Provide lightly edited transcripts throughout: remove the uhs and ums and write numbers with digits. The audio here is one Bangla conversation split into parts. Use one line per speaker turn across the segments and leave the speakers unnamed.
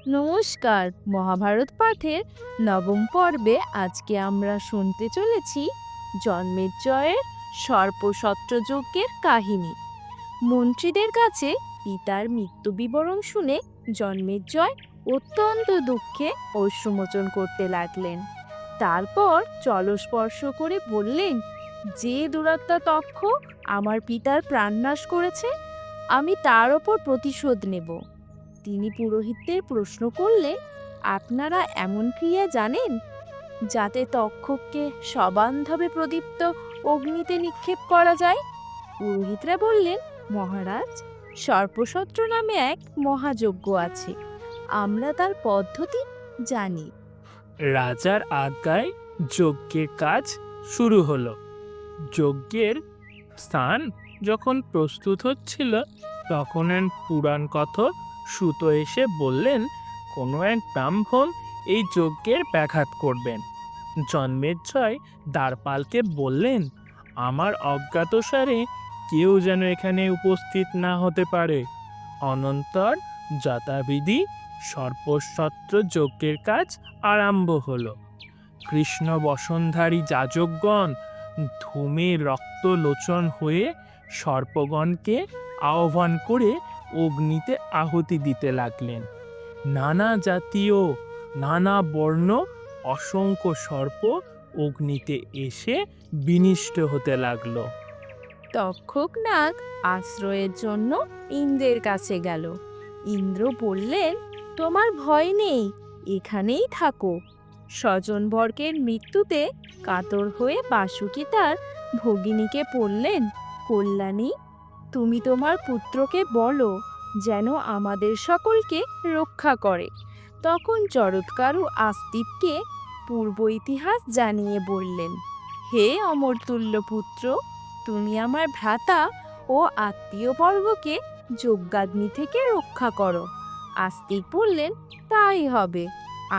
নমস্কার। মহাভারত পাঠের নবম পর্বে আজকে আমরা শুনতে চলেছি জন্মেজয়ের সর্পসত্র যজ্ঞের কাহিনী। মন্ত্রীদের কাছে পিতার মৃত্যু বিবরণ শুনে জন্মেজয় অত্যন্ত দুঃখে অশ্রুমোচন করতে লাগলেন। তারপর জলস্পর্শ করে বললেন, যে দুরাত্মা তক্ষক আমার পিতার প্রাণনাশ করেছে, আমি তার ওপর প্রতিশোধ নেব। তিনি পুরোহিতদের প্রশ্ন করলে, আপনারা এমন ক্রিয়া জানেন যাতে তক্ষককে সবান্ধবে প্রদীপ্ত অগ্নিতে নিক্ষেপ করা যায়? পুরোহিতরা বললেন, মহারাজ, সর্পসত্র নামে এক মহাযজ্ঞ আছে, আমরা তার পদ্ধতি জানি।
রাজার আজ্ঞায় যজ্ঞের কাজ শুরু হলো। যজ্ঞের স্থান যখন প্রস্তুত হচ্ছিল, তখন এক পুরাণ কথক সুত এসে বললেন, কোনো এক ব্রাহ্মণ এই যজ্ঞের ব্যাঘাত করবেন। জন্মেজয় দ্বারপালকে বললেন, আমার অজ্ঞাতসারে কেউ যেন এখানে উপস্থিত না হতে পারে। অনন্তর যথাবিধি সর্পসত্র যজ্ঞের কাজ আরম্ভ হলো। কৃষ্ণ বসনধারী যাজকগণ ধূমে রক্তলোচন হয়ে সর্পগণকে আহ্বান করে অগ্নিতে আহুতি দিতে লাগলেন। নানা জাতীয়, নানা বর্ণ অসংখ্য সর্প অগ্নিতে এসে বিনিষ্ট হতে লাগলো।
তক্ষক নাগ আশ্রয়ের জন্য ইন্দ্রের কাছে গেল। ইন্দ্র বললেন, তোমার ভয় নেই, এখানেই থাকো। স্বজনবর্গের মৃত্যুতে কাতর হয়ে বাসুকি তার ভগিনীকে বললেন, কল্যাণী, তুমি তোমার পুত্রকে বলো যেন আমাদের সকলকে রক্ষা করে। তখন জরৎকারু আস্তিককে পূর্ব ইতিহাস জানিয়ে বললেন, হে অমরতুল্য পুত্র, তুমি আমার ভ্রাতা ও আত্মীয়বর্গকে যজ্ঞাগ্নি থেকে রক্ষা করো। আস্তিক বললেন, তাই হবে।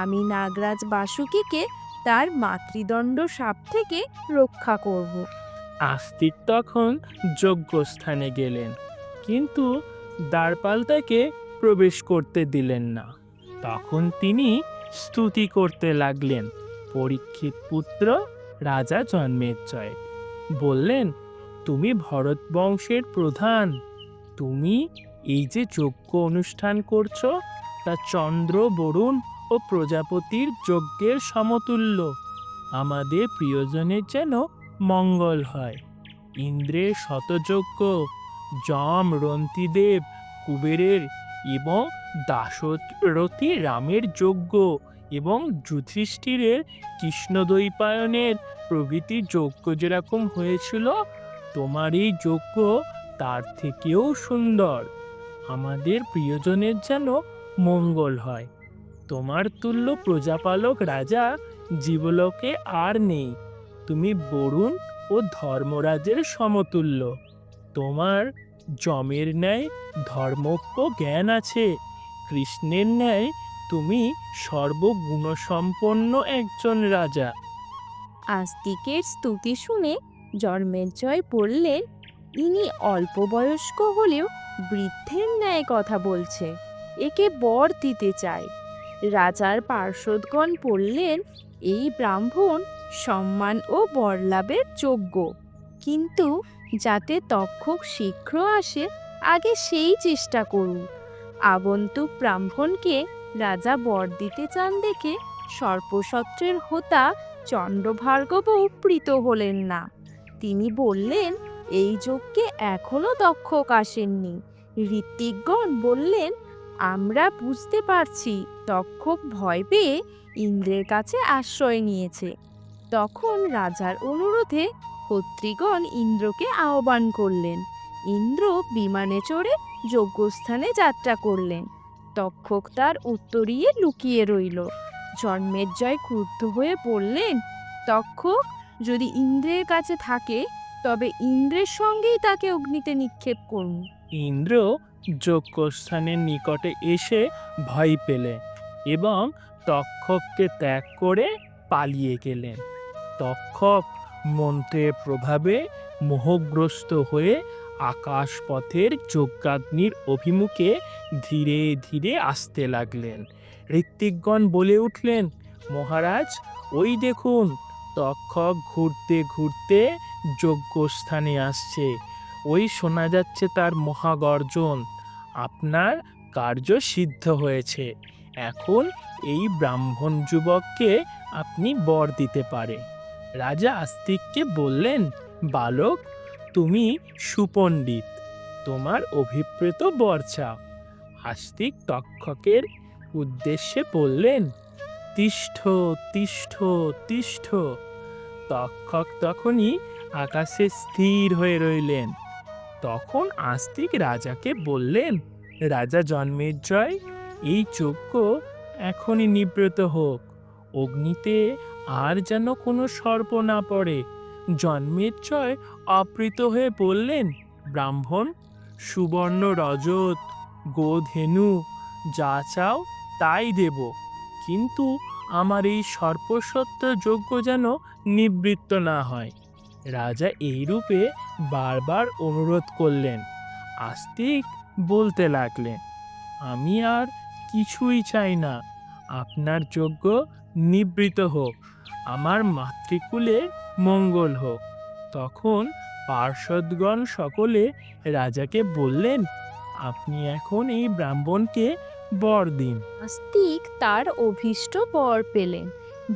আমি নাগরাজ বাসুকীকে তার মাতৃদণ্ড সাপ থেকে রক্ষা করব।
আস্তিক তখন যজ্ঞস্থানে গেলেন, কিন্তু দ্বারপাল তাকে প্রবেশ করতে দিলেন না। তখন তিনি স্তুতি করতে লাগলেন পরীক্ষিত পুত্র রাজা জন্মেজয়। বললেন, তুমি ভরত বংশের প্রধান, তুমি এই যে যজ্ঞ অনুষ্ঠান করছো, তা চন্দ্র, বরুণ ও প্রজাপতির যজ্ঞের সমতুল্য। আমাদের প্রিয়জনের যেন মঙ্গল হয়। ইন্দ্রের শতযজ্ঞ, যম, রন্তিদেব, কুবেরের এবং দাশরথী রামের যজ্ঞ এবং যুধিষ্ঠিরের কৃষ্ণদ্বৈপায়নের প্রভৃতি যজ্ঞ যেরকম হয়েছিল, তোমার এই যজ্ঞ তার থেকেও সুন্দর। আমাদের প্রিয়জনের যেন মঙ্গল হয়। তোমার তুল্য প্রজাপালক রাজা জীবলোকে আর নেই। তুমি বরুণ ও ধর্মরাজের সমতুল্য। তোমার যমের ন্যায় ধর্মজ্ঞ জ্ঞান আছে। কৃষ্ণের ন্যায় তুমি সর্বগুণসম্পন্ন একজন রাজা।
আস্তিকের স্তুতি শুনে জন্মেজয় বললেন, ইনি অল্প বয়স্ক হলেও বৃদ্ধের ন্যায় কথা বলছে, একে বর দিতে চায়। রাজার পার্ষদগণ বললেন, এই ব্রাহ্মণ সম্মান ও বরলাভের যোগ্য, কিন্তু যাতে তক্ষক শীঘ্র আসে আগে সেই চেষ্টা করুন। আগন্তুক ব্রাহ্মণকে রাজা বর দিতে চান দেখে সর্পসত্রের হোতা চন্দ্রভার্গবও প্রীত হলেন না। তিনি বললেন, এই যজ্ঞে এখনো তক্ষক আসেননি। ঋত্বিকগণ বললেন, আমরা বুঝতে পারছি তক্ষক ভয় পেয়ে ইন্দ্রের কাছে আশ্রয় নিয়েছে। তখন রাজার অনুরোধে ক্ষত্রিগণ ইন্দ্রকে আহ্বান করলেন। ইন্দ্র বিমানে চড়ে যজ্ঞস্থানে যাত্রা করলেন। তক্ষক তার উত্তরীয়ে লুকিয়ে রইল। জন্মেজয় ক্রুদ্ধ হয়ে বললেন, তক্ষক যদি ইন্দ্রের কাছে থাকে তবে ইন্দ্রের সঙ্গেই তাকে অগ্নিতে নিক্ষেপ করুন।
ইন্দ্র যজ্ঞস্থানের নিকটে এসে ভয় পেলেন এবং তক্ষককে ত্যাগ করে পালিয়ে গেলেন। তক্ষক মন্ত্রের প্রভাবে মোহগ্রস্ত হয়ে আকাশপথের যজ্ঞাগ্নির অভিমুখে ধীরে ধীরে আসতে লাগলেন। ঋত্বিকগণ বলে উঠলেন, মহারাজ, ওই দেখুন, তক্ষক ঘুরতে ঘুরতে যজ্ঞস্থানে আসছে। ওই শোনা যাচ্ছে তার মহাগর্জন। আপনার কার্য সিদ্ধ হয়েছে। এখন এই ব্রাহ্মণ যুবককে আপনি বর দিতে পারে। রাজা আস্তিককে বললেন, বালক, তুমি সুপণ্ডিত, তোমার অভিপ্রেত বর চাও। আস্তিক তক্ষকের উদ্দেশ্যে বললেন, তিষ্ঠ তিষ্ঠ তিষ্ঠ। তক্ষক তখনই আকাশে স্থির হয়ে রইলেন। তখন আস্তিক রাজাকে বললেন, রাজা জন্মেজয়, এই যজ্ঞ এখনই নিবৃত হোক। অগ্নিতে আর যেন কোনো সর্প না পড়ে। জন্মেজয় অপ্রীত হয়ে বললেন, ব্রাহ্মণ, সুবর্ণ রজত গোধেনু যা চাও তাই দেব, কিন্তু আমার এই সর্পসত্য যজ্ঞ যেন নিবৃত্ত না হয়। রাজা এই রূপে বারবার অনুরোধ করলেন। আস্তিক বলতে লাগলেন, আমি আর কিছুই চাই না, আপনার যজ্ঞ নিবৃত হোক, আমার মাতৃকুলের মঙ্গল হোক। তখন পার্ষদগণ সকলে রাজাকে বললেন, আপনি এখন এই ব্রাহ্মণকে বর দিন।
আস্তিক তার অভীষ্ট বর পেলেন।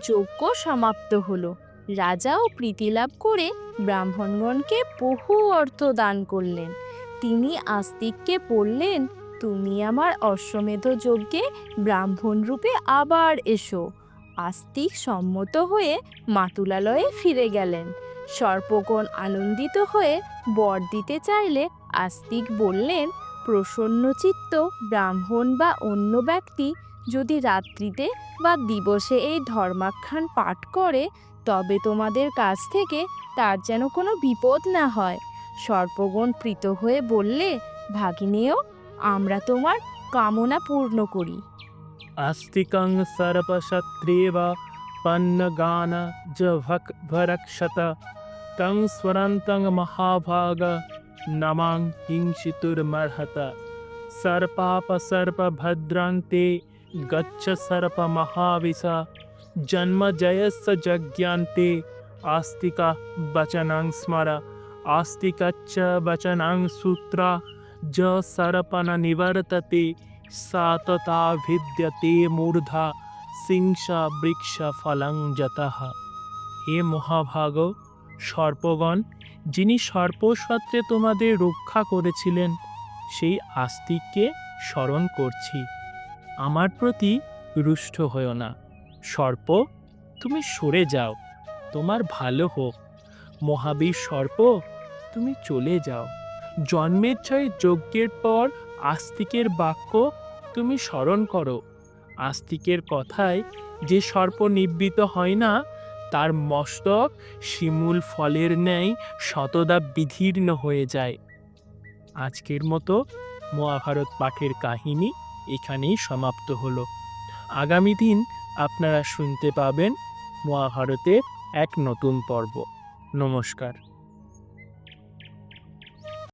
যজ্ঞ সমাপ্ত হলো। রাজাও প্রীতিলাভ করে ব্রাহ্মণগণকে বহু অর্থ দান করলেন। তিনি আস্তিককে বললেন, তুমি আমার অশ্বমেধ যজ্ঞে ব্রাহ্মণ রূপে আবার এসো। আস্তিক সম্মত হয়ে মাতুলালয়ে ফিরে গেলেন। সর্পগণ আনন্দিত হয়ে বর দিতে চাইলে আস্তিক বললেন, প্রসন্নচিত্ত ব্রাহ্মণ বা অন্য ব্যক্তি যদি রাত্রিতে বা দিবসে এই ধর্মাখ্যান পাঠ করে, তবে তোমাদের কাছ থেকে তার যেন কোনো বিপদ না হয়। সর্পগণ প্রীত হয়ে বললে, ভাগিনেয়, আমরা তোমার কামনা পূর্ণ করি।
আস্তিকং সর্পশত্রেব পন্নগান ভরক্ষত তং স্বরন্তং মহাভাগ নমাং হিংসিতুর্মর্হত সর্পাপসর্পভদ্রান্তে গচ্ছ সর্প মহাবিশ জন্মজয়স্য যজ্ঞান্তে আস্তিকা বচনং স্মর আস্তিকচ্চ বচনং সূত্রা য সর্পন নিবর্ততে সাততা ভিদ্যতে মূর্ধা সিংসা বৃক্ষ ফলং যতঃ। হে মহাভাগ, সর্পগণ, যিনি সর্পসত্রে তোমাদের রক্ষা করেছিলেন, সেই আস্তিককে স্মরণ করছি। আমার প্রতি রুষ্ট হও না। সর্প, তুমি সরে যাও, তোমার ভালো হোক। মহাবীর সর্প, তুমি চলে যাও। জন্মেচ্ছয় যজ্ঞের পর আস্তিকের বাক্য তুমি স্মরণ করো। আস্তিকের কথায় যে সর্প নিবৃত হয় না, তার মস্তক শিমুল ফলের ন্যায় শতদা বিদীর্ণ হয়ে যায়। আজকের মতো মহাভারত পাঠের কাহিনী এখানেই সমাপ্ত হলো। আগামী দিন আপনারা শুনতে পাবেন মহাভারতের এক নতুন পর্ব। নমস্কার।